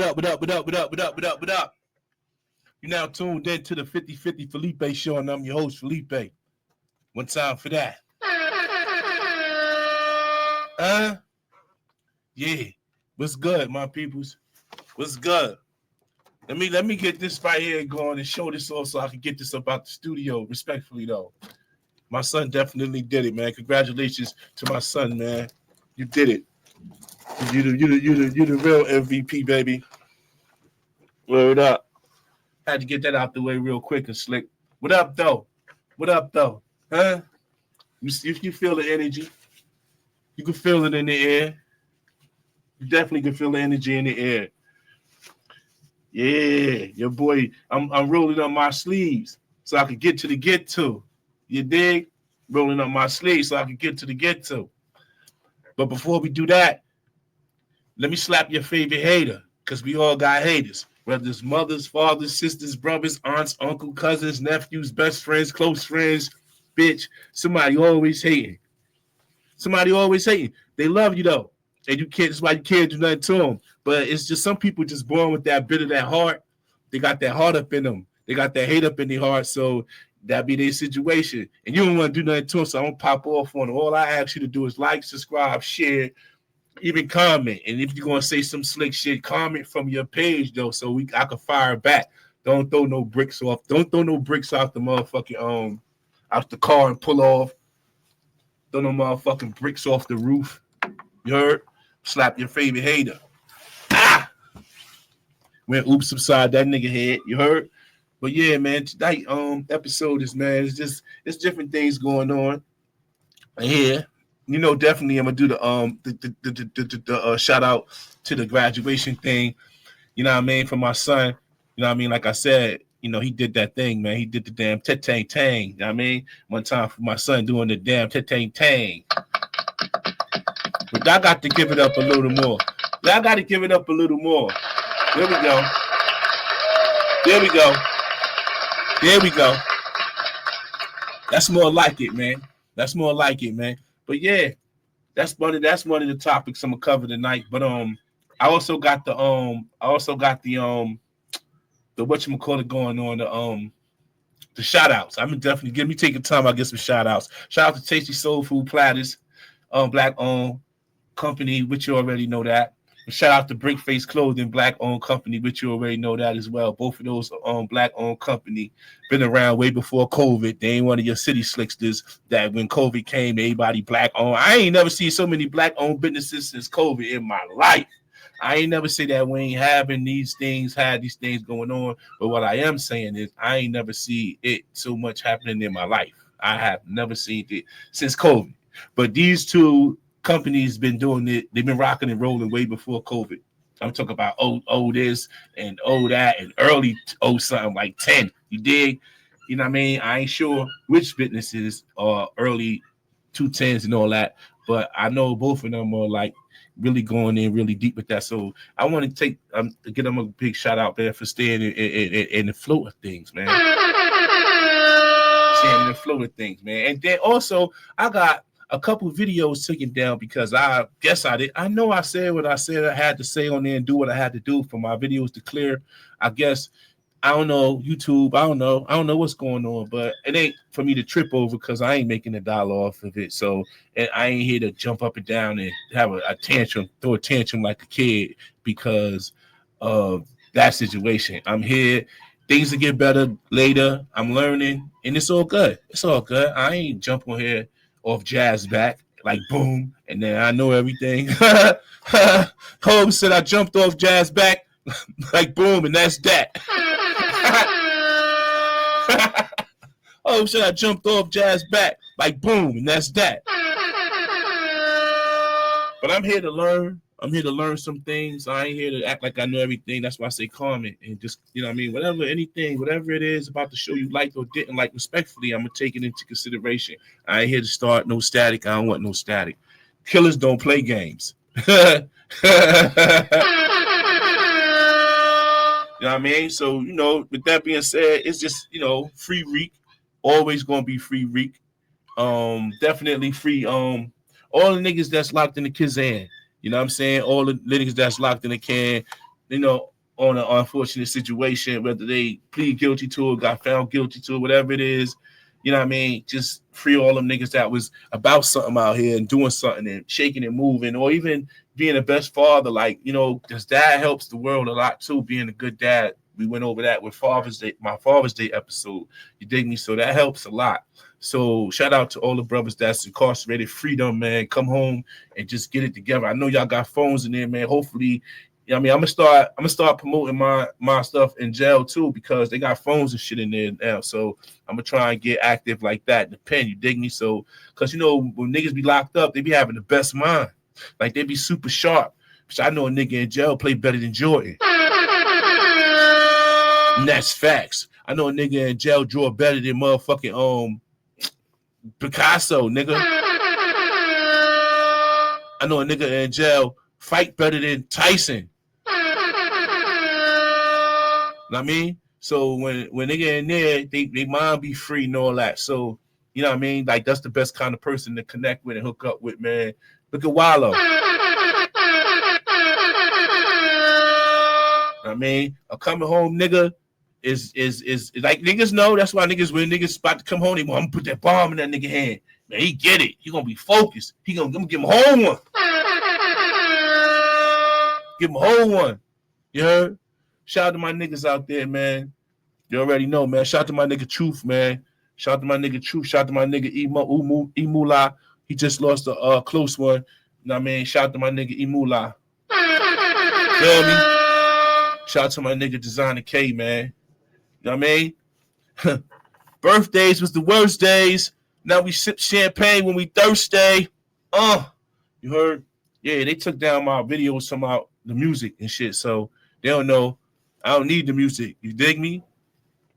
What up? You're now tuned in to the 50/50 Felipe Show, and I'm your host, Felipe. One time for that. Yeah. What's good, my peoples? What's good? Let me get this right here going and show this off so I can get this up out the studio respectfully, though. My son definitely did it, man. Congratulations to my son, man. You did it. You the real MVP, baby. Word up. Had to get that out the way real quick and slick. What up, though? What up, though? Huh? If you feel the energy, you can feel it in the air. You definitely can feel the energy in the air. Yeah, your boy, I'm rolling up my sleeves so I can get to the get to. You dig? Rolling up my sleeves so I can get to the get to. But before we do that, let me slap your favorite hater, because we all got haters. Whether it's mothers, fathers, sisters, brothers, aunts, uncles, cousins, nephews, best friends, close friends, bitch. Somebody always hating. Somebody always hating. They love you though. And you can't, that's why you can't do nothing to them. But it's just some people just born with that bit of that heart. They got that heart up in them. They got that hate up in their heart. So that be their situation. And you don't want to do nothing to them, so I don't pop off on them. All I ask you to do is like, subscribe, share, even comment. And if you're gonna say some slick shit, comment from your page though, so I can fire back. Don't throw no bricks off. Don't throw no bricks out the motherfucking out the car and pull off. Throw no motherfucking bricks off the roof. You heard? Slap your favorite hater. Ah! Went oops upside that nigga head. You heard? But yeah, man, tonight episode is, man, it's different things going on here. You know, definitely I'm gonna do the shout out to the graduation thing. You know what I mean, for my son. You know what I mean? Like I said, you know, he did that thing, man. He did the damn tang tang. You know what I mean? One time for my son doing the damn tang tang. But I got to give it up a little more. I got to give it up a little more. There we go. There we go. There we go. That's more like it, man. That's more like it, man. But yeah, that's one of the topics I'm gonna cover tonight. But I also got the whatchamacallit going on, the shout outs. I'm definitely give me taking time, I'll get some shout outs. Shout out to Tasty Soul Food Platters, black owned company, which you already know that. And shout out to Brinkface Clothing, black owned company, which you already know that as well. Both of those black owned company been around way before COVID. They ain't one of your city slicksters that when COVID came, everybody black owned. I ain't never seen so many black owned businesses since COVID in my life. I ain't never say that we ain't having these things going on. But what I am saying is I ain't never see it so much happening in my life. I have never seen it since COVID. But these two companies been doing it. They've been rocking and rolling way before COVID. I'm talking about this and that and early something like 10. You dig? You know what I mean? I ain't sure which businesses are early 210s and all that, but I know both of them are like really going in really deep with that. So I want to take to get them a big shout out there for staying in the flow of things, man. Staying in the flow of things, man. And then also I got a couple videos taken down because I guess I did. I know I said what I said I had to say on there and do what I had to do for my videos to clear. I guess I don't know, YouTube. I don't know what's going on, but it ain't for me to trip over because I ain't making a dollar off of it. So and I ain't here to jump up and down and have a tantrum, throw a tantrum like a kid because of that situation. I'm here. Things will get better later. I'm learning, and it's all good. It's all good. I ain't jump on here off jazz back like boom, and then I know everything. Holmes said I jumped off jazz back like boom, and that's that. Oh, shit, I jumped off jazz back like boom, and that's that. But I'm here to learn. I'm here to learn some things. I ain't here to act like I know everything. That's why I say comment and just, you know what I mean? Whatever it is about the show you liked or didn't like, respectfully, I'm going to take it into consideration. I ain't here to start no static. I don't want no static. Killers don't play games. You know what I mean? So, you know, with that being said, it's just, you know, free Reek. Always going to be free Reek. Definitely free. All the niggas that's locked in the Kazan. You know what I'm saying? All the niggas that's locked in the can, you know, on an unfortunate situation, whether they plead guilty to it, got found guilty to it, whatever it is. You know what I mean? Just free all them niggas that was about something out here and doing something and shaking and moving, or even being the best father. Like, you know, because dad helps the world a lot too, being a good dad. We went over that with Father's Day, my Father's Day episode. You dig me? So that helps a lot. So shout out to all the brothers that's incarcerated. Freedom, man. Come home and just get it together. I know y'all got phones in there, man. Hopefully, you know what I mean, I'm gonna start promoting my stuff in jail too, because they got phones and shit in there now. So I'm gonna try and get active like that in the pen. You dig me? So, cause you know when niggas be locked up, they be having the best mind. Like they be super sharp. So I know a nigga in jail play better than Jordan. And that's facts. I know a nigga in jail draw better than motherfucking Picasso, nigga. I know a nigga in jail fight better than Tyson. Know what I mean? So when nigga in there, they mind be free and all that. So, you know what I mean? Like, that's the best kind of person to connect with and hook up with, man. Look at Wallow. I mean, a coming home nigga is like, niggas know. That's why niggas, when niggas about to come home, they want to put that bomb in that nigga hand. Man, he get it. He gonna be focused. He gonna give him a whole one. Give him a whole one. You heard? Shout out to my niggas out there, man. You already know, man. Shout out to my nigga Truth, man. Shout out to my nigga Truth. Shout out to my nigga Imula. He just lost a close one. You know what I mean? Shout out to my nigga Imula. Feel me? Shout out to my nigga Designer K, man. You know what I mean? Birthdays was the worst days. Now we sip champagne when we thirsty. You heard? Yeah, they took down my videos from the music and shit, so they don't know. I don't need the music. You dig me?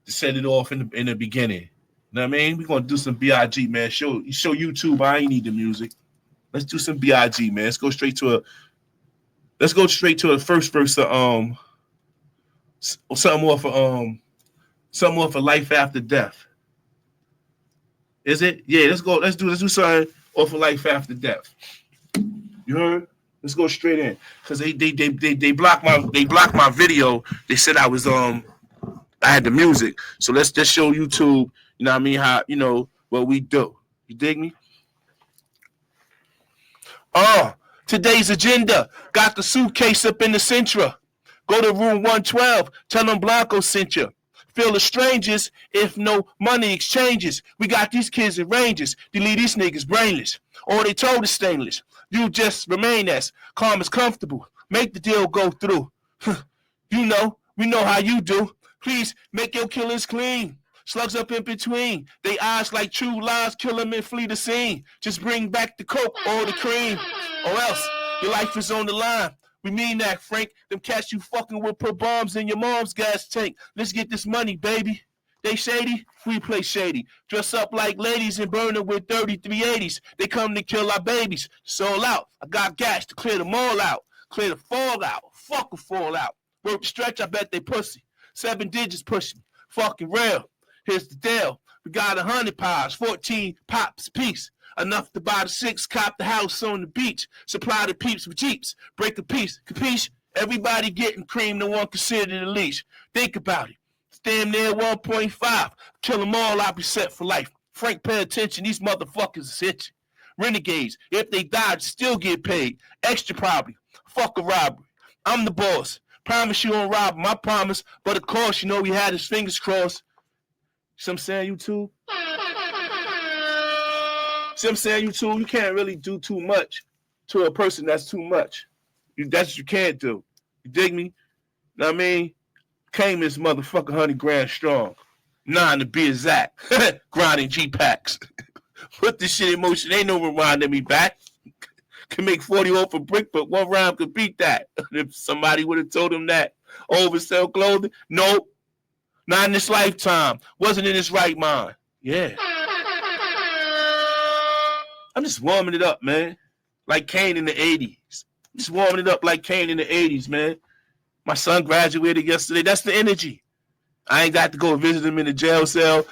To set it off in the beginning. You know what I mean? We're gonna do some BIG, man. Show YouTube. I ain't need the music. Let's do some BIG, man. Let's go straight to the first verse of something off of Life After Death. Is it? Yeah, let's go. Let's do something off of Life After Death. You heard? Let's go straight in. Cause they blocked my video. They said I was I had the music. So let's just show YouTube, you know what I mean, how, you know, what we do. You dig me? Today's agenda. Got the suitcase up in the Centra. Go to room 112. Tell them Blanco sent you. Feel the strangers if no money exchanges. We got these kids in ranges. Delete these niggas brainless. All they told is stainless. You just remain as calm as comfortable. Make the deal go through. You know, we know how you do. Please make your killers clean. Slugs up in between. They eyes like true lies. Kill them and flee the scene. Just bring back the coke or the cream. Or else your life is on the line. We mean that, Frank. Them cats you fucking with put bombs in your mom's gas tank. Let's get this money, baby. They shady? We play shady. Dress up like ladies and burn it with 3380s. They come to kill our babies. Sold out. I got gas to clear them all out. Clear the fall out. Fuck a fall out. Work the stretch, I bet they pussy. 7 digits pushing. Fucking real. Here's the deal. We got 100 pies, 14 pops apiece. Enough to buy the 6, cop the house on the beach. Supply the peeps with jeeps. Break a piece. Capiche? Everybody getting cream, no one considered the leash. Think about it. It's damn near 1.5. Kill them all, I'll be set for life. Frank, pay attention. These motherfuckers is itching. Renegades, if they died, still get paid. Extra probably. Fuck a robbery. I'm the boss. Promise you won't rob him. I promise. But of course, you know he had his fingers crossed. See what I'm saying, YouTube? See what I'm saying, YouTube? You can't really do too much to a person that's too much. That's what you can't do. You dig me? Know what I mean? Came this motherfucker 100 grand strong. 9 to be exact. Grinding G-Packs. Put this shit in motion. Ain't no rewinding me back. Can make 40 off a brick, but one round could beat that. If somebody would have told him that. Oversell clothing? Nope. Not in this lifetime. Wasn't in his right mind. Yeah. I'm just warming it up, man. Like Kane in the 80s. Just warming it up like Kane in the 80s, man. My son graduated yesterday. That's the energy. I ain't got to go visit him in the jail cell.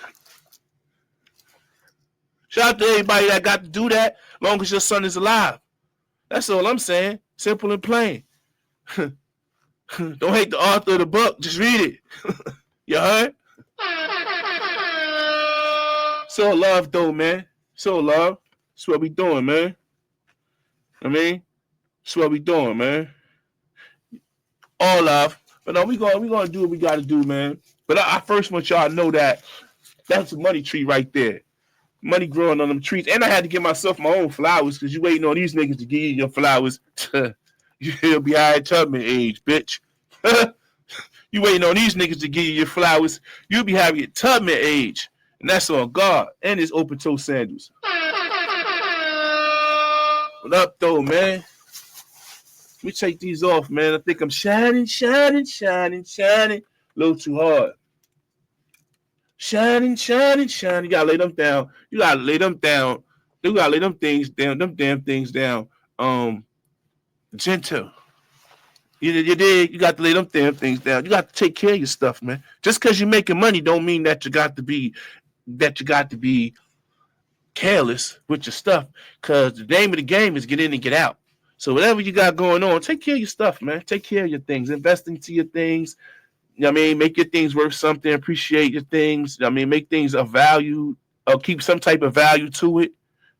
Shout out to everybody that got to do that, long as your son is alive. That's all I'm saying. Simple and plain. Don't hate the author of the book. Just read it. You heard? So love, though, man. So love. That's what we doing, man. I mean, that's what we doing, man. All love. But no, we gonna do what we gotta do, man. But I first want y'all to know that that's a money tree right there. Money growing on them trees. And I had to get myself my own flowers because you waiting on these niggas to give you your flowers. You'll be Harriet Tubman age, bitch. You waiting on these niggas to give you your flowers. You'll be Harriet Tubman age. And that's on God. And his open toe sandals. What up, though, man? Let me take these off, man. I think I'm shining. A little too hard. Shining. You gotta lay them down. You gotta lay them down. You gotta lay them things down. Them damn things down. Gentle. You dig? You got to lay them damn things down. You got to take care of your stuff, man. Just because you're making money don't mean that you got to be careless with your stuff. Because the name of the game is get in and get out. So whatever you got going on, take care of your stuff, man. Take care of your things. Invest into your things. You know what I mean? Make your things worth something. Appreciate your things. You know what I mean? Make things of value. Or keep some type of value to it.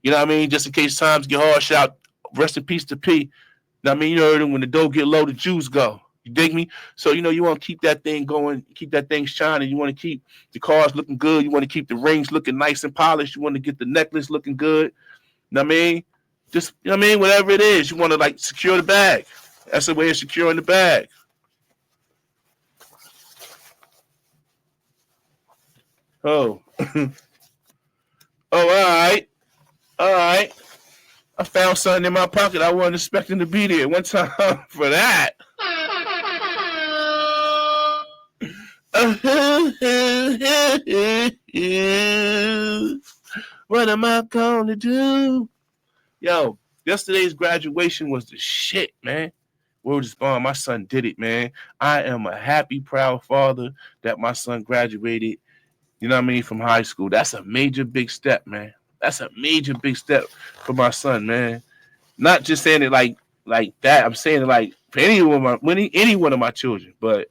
You know what I mean? Just in case times get hard, shout rest in peace to P. I mean, you know, when the dough get low, the Jews go. You dig me? So, you know, you want to keep that thing going, keep that thing shining. You want to keep the cars looking good. You want to keep the rings looking nice and polished. You want to get the necklace looking good. You know what I mean? Just, you know what I mean? Whatever it is, you want to, like, secure the bag. That's the way of securing the bag. Oh. Oh, all right. All right. I found something in my pocket I wasn't expecting to be there one time for that. What am I going to do? Yo, yesterday's graduation was the shit, man. Word is bond. My son did it, man. I am a happy, proud father that my son graduated, you know what I mean, from high school. That's a major, big step, man. That's a major, big step for my son, man. Not just saying it like that. I'm saying it like for any one of my children. But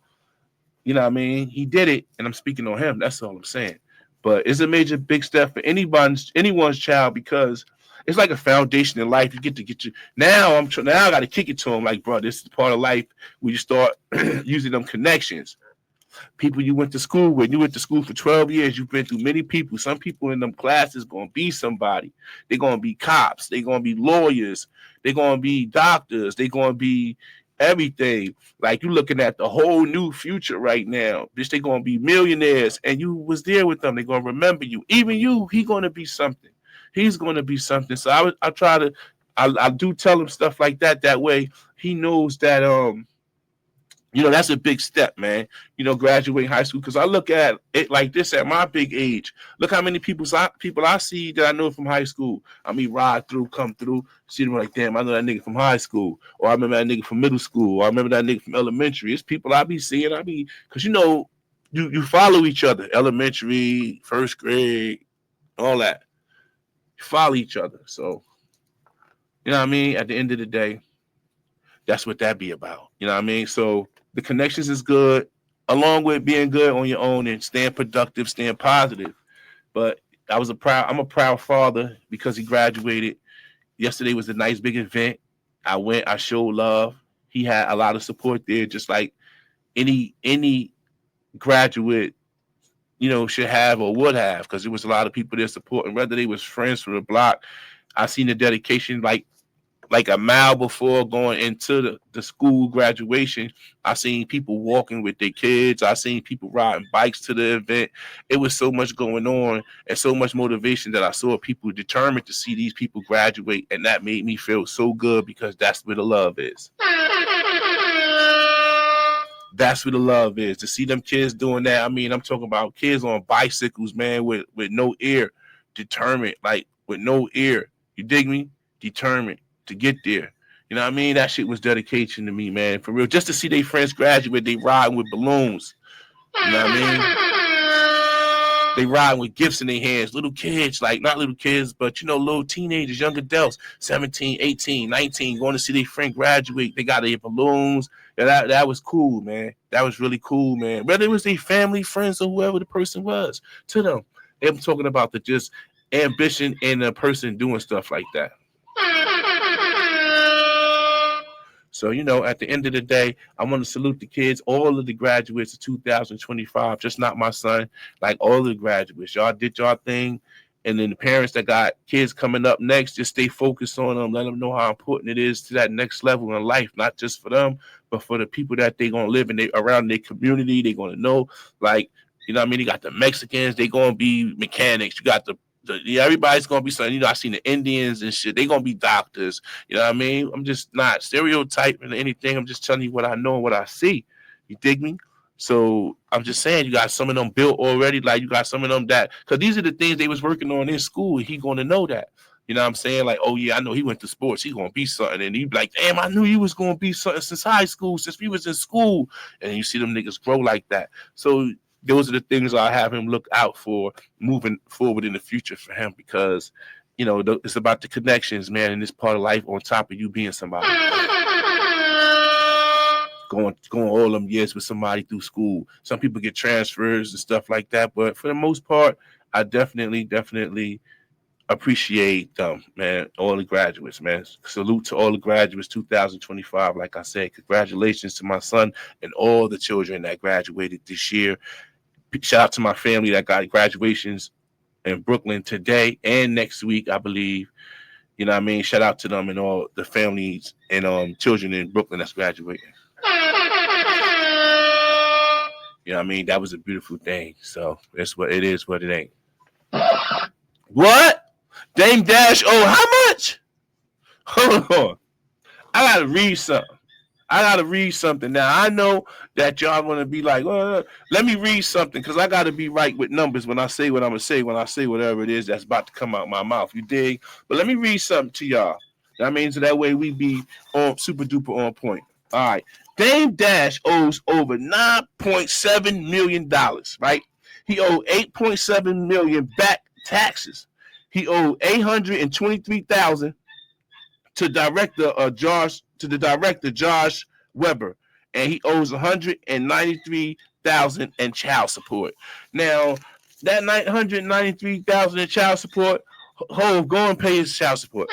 you know what I mean? He did it, and I'm speaking on him. That's all I'm saying. But it's a major, big step for anyone's child because it's like a foundation in life. You get you. Now I got to kick it to him like, bro, this is part of life where you start using them connections. People you went to school with. You went to school for 12 years. You've been through many people. Some people in them classes going to be somebody. They're going to be cops. They're going to be lawyers. They're going to be doctors. They're going to be everything. Like you looking at the whole new future right now. Bitch, they're going to be millionaires. And you was there with them. They're going to remember you. Even you, he going to be something. He's going to be something. So I do tell him stuff like that. That way he knows that, you know, that's a big step, man. You know, graduating high school. Because I look at it like this at my big age. Look how many people I see that I know from high school. I mean, come through, see them like, damn, I know that nigga from high school. Or I remember that nigga from middle school. Or I remember that nigga from elementary. It's people I be seeing. Because, you know, you follow each other. Elementary, first grade, all that. You follow each other. So, you know what I mean? At the end of the day, that's what that be about. You know what I mean? So, the connections is good, along with being good on your own and staying productive, staying positive. But I'm a proud father because he graduated. Yesterday was a nice big event. I went, I showed love. He had a lot of support there, just like any graduate, you know, should have or would have, because there was a lot of people there supporting, whether they was friends from the block. I seen the dedication like a mile before going into the school graduation. I seen people walking with their kids. I seen people riding bikes to the event. It was so much going on and so much motivation that I saw people determined to see these people graduate. And that made me feel so good because that's where the love is. That's where the love is. To see them kids doing that. I mean, I'm talking about kids on bicycles, man, with no ear, determined, like with no ear. You dig me? Determined to get there. You know what I mean? That shit was dedication to me, man. For real. Just to see their friends graduate, they riding with balloons. You know what I They riding with gifts in their hands, little kids, like not little kids, but little teenagers, young adults, 17, 18, 19, going to see their friend graduate. They got their balloons. That was cool, man. That was really cool, man. Whether it was their family, friends, or whoever the person was, to them. I'm talking about the just ambition in a person doing stuff like that. So, at the end of the day, I want to salute the kids, all of the graduates of 2025, just not my son, like all of the graduates. Y'all did y'all thing. And then the parents that got kids coming up next, just stay focused on them. Let them know how important it is to that next level in life, not just for them, but for the people that they're going to live in around their community. They're going to know, like, you got the Mexicans, they're going to be mechanics. You got everybody's gonna be something. I seen the Indians and shit. They gonna be doctors. You know what I mean? I'm just not stereotyping or anything. I'm just telling you what I know and what I see. You dig me? So I'm just saying, you got some of them built already. Like you got some of them that, because these are the things they was working on in school. He gonna know that. You know what I'm saying? Like, oh yeah, I know he went to sports. He gonna be something. And he be like, damn, I knew he was gonna be something since high school, since we was in school. And you see them niggas grow like that. So those are the things I have him look out for moving forward in the future for him, because, it's about the connections, man, in this part of life, on top of you being somebody. Going all them years with somebody through school. Some people get transfers and stuff like that, but for the most part, I definitely appreciate them, man, all the graduates, man. Salute to all the graduates 2025. Like I said, congratulations to my son and all the children that graduated this year. Shout out to my family that got graduations in Brooklyn today and next week, I believe. You know what I mean? Shout out to them and all the families and children in Brooklyn that's graduating. You know what I mean? That was a beautiful thing. So that's what it is, what it ain't. What? Dame Dash, how much? Hold on. I gotta read something. Now, I know that y'all want to be like, let me read something, because I got to be right with numbers when I say what I'm going to say, when I say whatever it is that's about to come out my mouth. You dig? But let me read something to y'all. That means so that way we be on super duper on point. All right. Dame Dash owes over $9.7 million, right? He owed $8.7 million back taxes. He owed $823,000 to the director Josh Weber, and he owes $193,000 in child support. Now, that $993,000 in child support, Hov, go and pay his child support.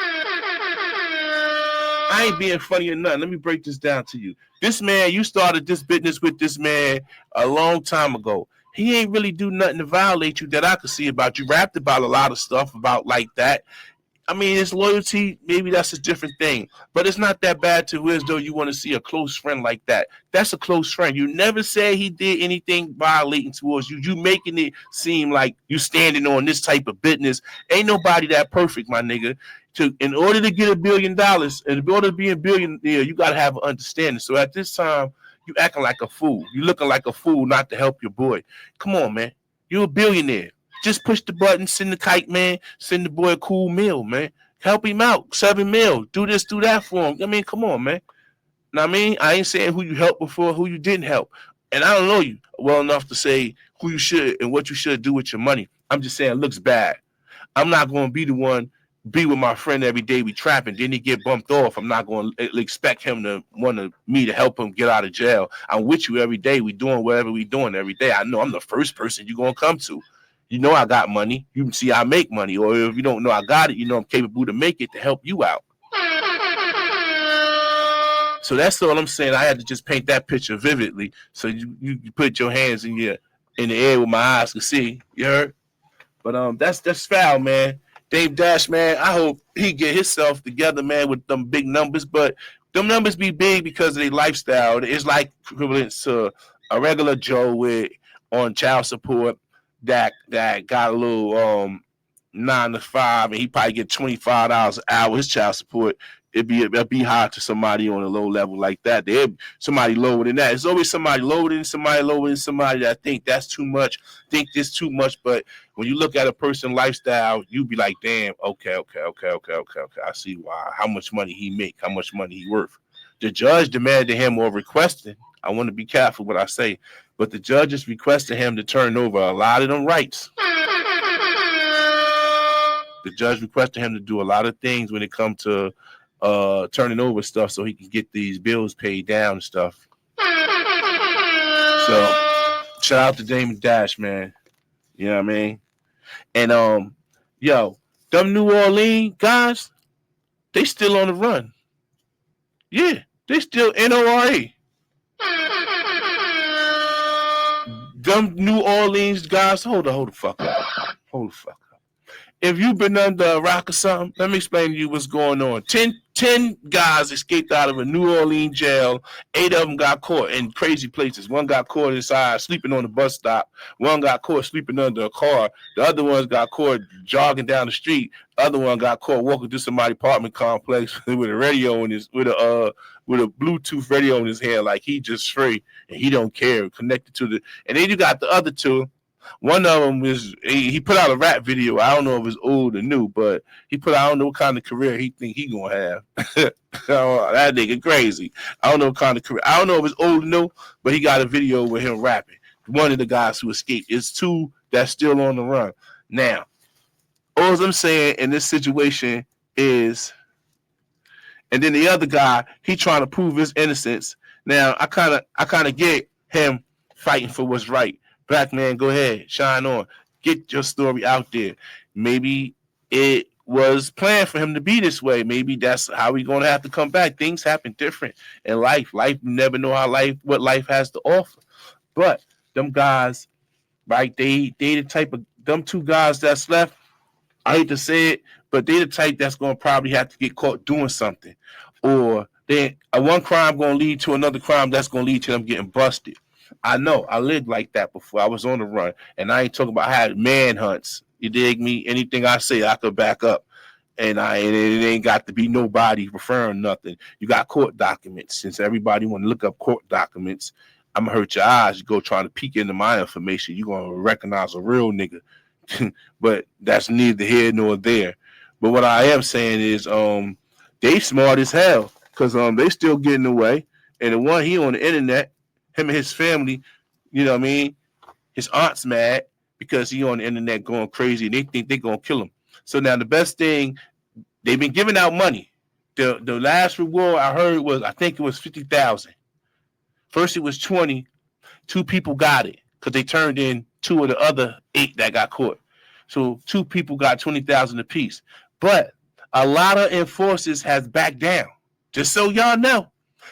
I ain't being funny or nothing. Let me break this down to you. This man, you started this business with this man a long time ago. He ain't really do nothing to violate you that I could see about you. Rapped about a lot of stuff about like that. I mean, his loyalty, maybe that's a different thing, but it's not that bad to as though you want to see a close friend like that. That's a close friend. You never said he did anything violating towards you. You making it seem like you standing on this type of business. Ain't nobody that perfect, my nigga. In order to get $1 billion, and in order to be a billionaire, you got to have an understanding. So at this time, you acting like a fool. You looking like a fool not to help your boy. Come on, man. You're a billionaire. Just push the button, send the kite, man. Send the boy a cool meal, man. Help him out. $7 million. Do this, do that for him. I mean, come on, man. Know what I mean? I ain't saying who you helped before, who you didn't help. And I don't know you well enough to say who you should and what you should do with your money. I'm just saying it looks bad. I'm not going to be the one be with my friend every day we trapping. Then he get bumped off. I'm not going to expect him to want me to help him get out of jail. I'm with you every day. We doing whatever we doing every day. I know I'm the first person you're going to come to. You know I got money. You can see I make money. Or if you don't know I got it, you know I'm capable to make it to help you out. So that's all I'm saying. I had to just paint that picture vividly. So you put your hands in the air with my eyes to see. You heard? But that's foul, man. Dame Dash, man, I hope he get himself together, man, with them big numbers. But them numbers be big because of their lifestyle. It's like equivalent to a regular Joe on child support that got a little 9 to 5, and he probably get $25 an hour. His child support, it'd be hard to somebody on a low level like that. There'd somebody lower than that. It's always somebody lower than somebody that think that's too much, think this too much. But when you look at a person's lifestyle, you be like, damn, okay. I see why. How much money he make, how much money he worth. The judge demanded him or requested. I want to be careful what I say, but the judge is requesting him to turn over a lot of them rights. The judge requested him to do a lot of things when it comes to turning over stuff so he can get these bills paid down and stuff. So shout out to Damon Dash, man. You know what I mean? And yo, them New Orleans guys, they still on the run. Yeah, they still NORA. Them New Orleans guys, hold the fuck up. Hold the fuck up. If you've been under a rock or something, let me explain to you what's going on. 10 guys escaped out of a New Orleans jail. 8 of them got caught in crazy places. One got caught inside sleeping on the bus stop. One got caught sleeping under a car. The other ones got caught jogging down the street. The other one got caught walking through somebody's apartment complex with a radio in his with a Bluetooth radio in his hand, like he just free and he don't care. Connected to the, and then you got the other 2. One of them is he put out a rap video. I don't know if it's old or new, but he put out, I don't know what kind of career he think he gonna have. That nigga crazy. I don't know what kind of career. I don't know if it's old or new, but he got a video with him rapping. One of the guys who escaped. It's 2 that's still on the run. Now, all I'm saying in this situation is, and then the other guy, he trying to prove his innocence. Now, I kind of get him fighting for what's right. Black man, go ahead, shine on, get your story out there. Maybe it was planned for him to be this way. Maybe that's how we're gonna have to come back. Things happen different in life. You never know what life has to offer. But them guys, right? They the type of them 2 guys that's left. I hate to say it, but they the type that's gonna probably have to get caught doing something, or then one crime gonna lead to another crime that's gonna lead to them getting busted. I know. I lived like that before. I was on the run. And I ain't talking about I had manhunts. You dig me? Anything I say, I could back up. And it ain't got to be nobody referring nothing. You got court documents. Since everybody want to look up court documents, I'm going to hurt your eyes. You go trying to peek into my information, you're going to recognize a real nigga. But that's neither here nor there. But what I am saying is they smart as hell because they still getting away. And the one, he on the internet, him and his family, you know what I mean? His aunt's mad because he on the internet going crazy and they think they're going to kill him. So now the best thing, they've been giving out money. The last reward I heard was, I think it was $50,000. First it was 20. 2 people got it because they turned in 2 of the other 8 that got caught. So 2 people got $20,000 apiece. But a lot of enforcers has backed down. Just so y'all know.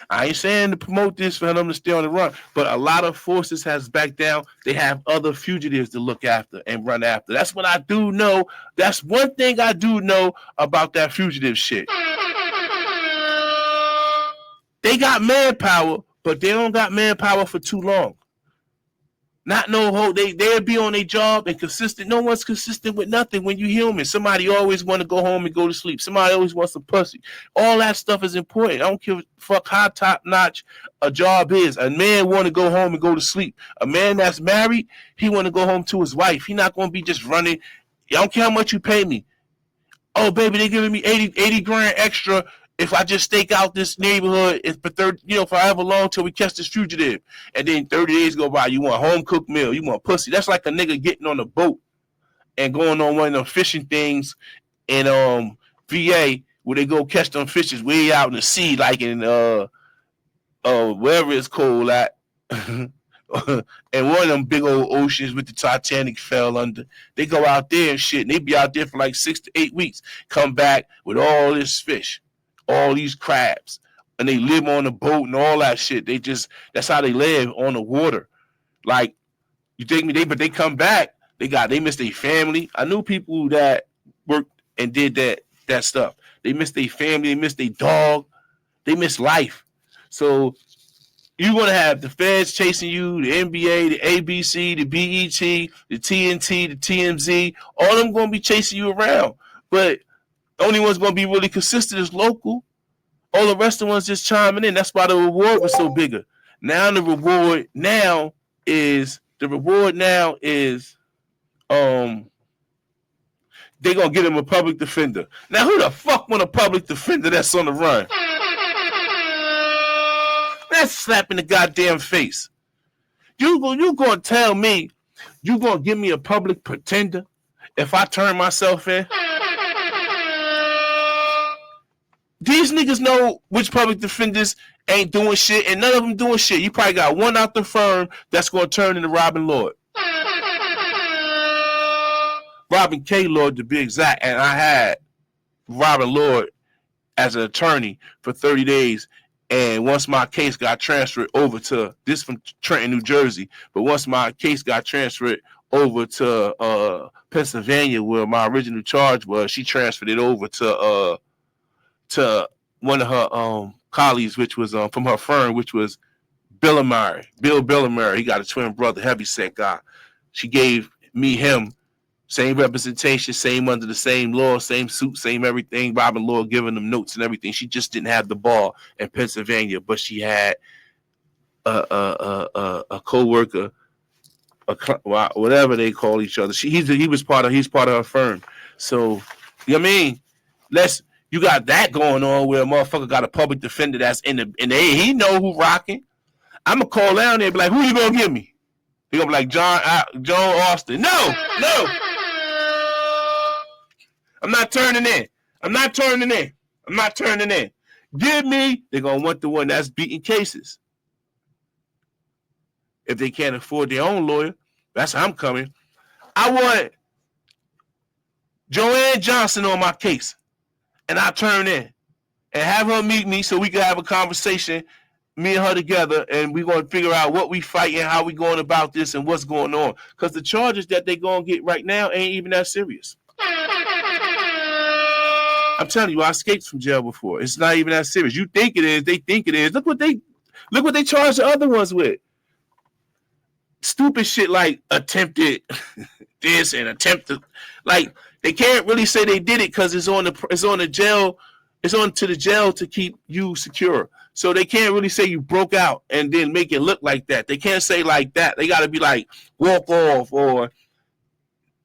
I ain't saying to promote this for them to stay on the run, but a lot of forces has backed down. They have other fugitives to look after and run after. That's what I do know. That's one thing I do know about that fugitive shit. They got manpower, but they don't got manpower for too long. Not no whole. They'll be on their job and consistent. No one's consistent with nothing when you human. Somebody always want to go home and go to sleep. Somebody always wants some pussy. All that stuff is important. I don't give a fuck how top notch a job is. A man want to go home and go to sleep. A man that's married, he want to go home to his wife. He not going to be just running. I don't care how much you pay me. Oh, baby, they giving me 80 grand extra if I just stake out this neighborhood for forever long till we catch this fugitive. And then 30 days go by, you want a home cooked meal, you want pussy. That's like a nigga getting on a boat and going on one of them fishing things in VA where they go catch them fishes way out in the sea, like in wherever it's cold at. And one of them big old oceans with the Titanic fell under. They go out there and shit, and they be out there for like 6 to 8 weeks. Come back with all this fish, all these crabs, and they live on the boat and all that shit. That's how they live on the water. Like, you take me, but they come back. They miss their family. I knew people that worked and did that stuff. They miss their family. They miss their dog. They miss life. So you're going to have the feds chasing you, the NBA, the ABC, the BET, the TNT, the TMZ. All of them going to be chasing you around. But the only one's going to be really consistent is local. All the rest of the ones just chiming in. That's why the reward was so bigger. Now the reward now is they're going to get him a public defender. Now, who the fuck want a public defender that's on the run? That's slapping the goddamn face. You going to tell me you going to give me a public pretender if I turn myself in? These niggas know which public defenders ain't doing shit, and none of them doing shit. You probably got one out the firm that's going to turn into Robin Lord. Robin K. Lord, to be exact. And I had Robin Lord as an attorney for 30 days. And once my case got transferred over to, this from Trenton, New Jersey, but once my case got transferred over to Pennsylvania, where my original charge was, she transferred it over to one of her colleagues, which was from her firm, which was Bill Billimeyer. He got a twin brother, heavyset guy. She gave me him. Same representation, same under the same law, same suit, same everything. Robin Lord giving them notes and everything. She just didn't have the bar in Pennsylvania, but she had a co-worker, whatever they call each other. He's part of her firm. So, you know what I mean? You got that going on where a motherfucker got a public defender that's in the he know who rocking. I'm gonna call down there and be like, who you gonna give me? He gonna be like John Austin. No. I'm not turning in. Give me, they're going to want the one that's beating cases. If they can't afford their own lawyer, that's how I'm coming. I want Joanne Johnson on my case, and I turn in and have her meet me so we can have a conversation, me and her together, and we're going to figure out what we fighting, how we going about this, and what's going on. Because the charges that they're going to get right now ain't even that serious. I'm telling you, I escaped from jail before. It's not even that serious. You think it is. They think it is. Look what they charge the other ones with. Stupid shit like attempted this and attempted. Like, they can't really say they did it because it's on the jail. It's on to the jail to keep you secure. So they can't really say you broke out and then make it look like that. They can't say like that. They got to be like walk off or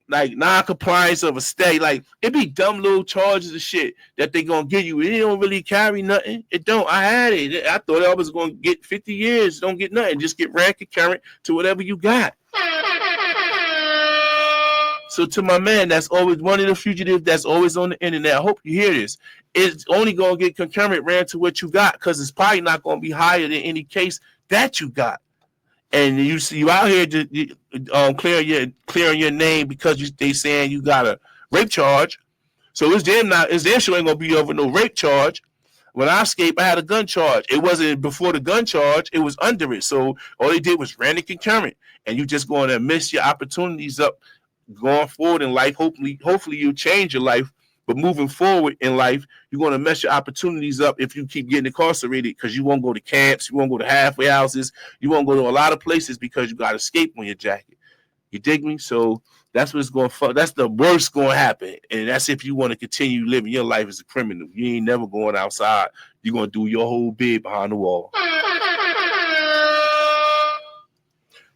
like non-compliance of a stay. Like, it be dumb little charges of shit that they gonna give you. It don't really carry nothing. It don't. I had it. I thought I was gonna get 50 years. Don't get nothing. Just get rank concurrent to whatever you got. So to my man, that's always one of the fugitives that's always on the internet. I hope you hear this. It's only gonna get concurrent ran to what you got, because it's probably not gonna be higher than any case that you got. And you out here clearing your name because they saying you got a rape charge. So it's damn sure ain't gonna be over no rape charge. When I escaped, I had a gun charge. It wasn't before the gun charge; it was under it. So all they did was ran it concurrent, and you just going to miss your opportunities up going forward in life. Hopefully you change your life. But moving forward in life, you're going to mess your opportunities up if you keep getting incarcerated, because you won't go to camps, you won't go to halfway houses, you won't go to a lot of places because you got escape on your jacket. You dig me? So that's what's going to that's the worst going to happen. And that's if you want to continue living your life as a criminal. You ain't never going outside. You're going to do your whole bid behind the wall.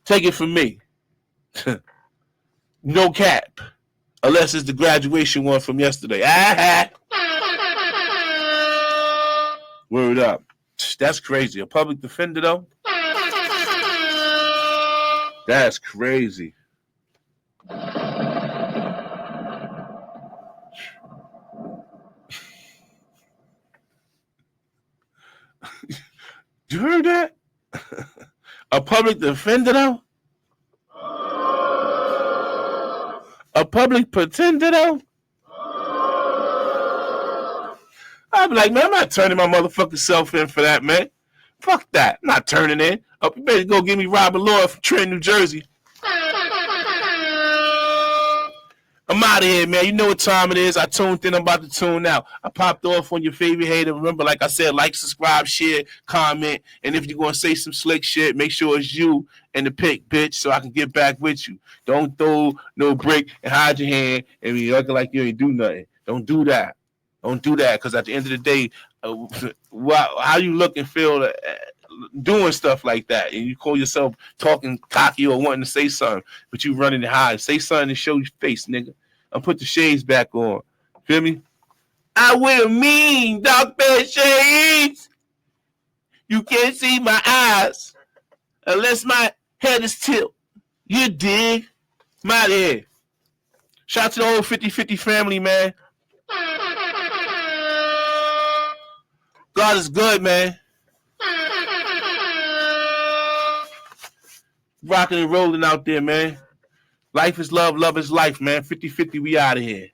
Take it from me. No cap. Unless it's the graduation one from yesterday. Word up. That's crazy. A public defender, though? That's crazy. You heard that? A public defender, though? A public pretender, though? I'd be like, man, I'm not turning my motherfucking self in for that, man. Fuck that. I'm not turning in. Oh, you better go give me Robin Lord from Trenton, New Jersey. I'm out of here, man. You know what time it is. I tuned in. I'm about to tune out. I popped off on your favorite hater. Remember, like I said, like, subscribe, share, comment. And if you're going to say some slick shit, make sure it's you and the pic, bitch, so I can get back with you. Don't throw no brick and hide your hand and be looking like you ain't do nothing. Don't do that. Don't do that, because at the end of the day, how you look and feel doing stuff like that, and you call yourself talking cocky or wanting to say something, but you running to hide. Say something and show your face, nigga. I'll put the shades back on. Feel me? I wear mean dark bed shades. You can't see my eyes unless my head is tilt. You dig? My head. Shout out to the whole 50-50 family, man. God is good, man. Rocking and rolling out there, man. Life is love, love is life, man. 50-50, we out of here.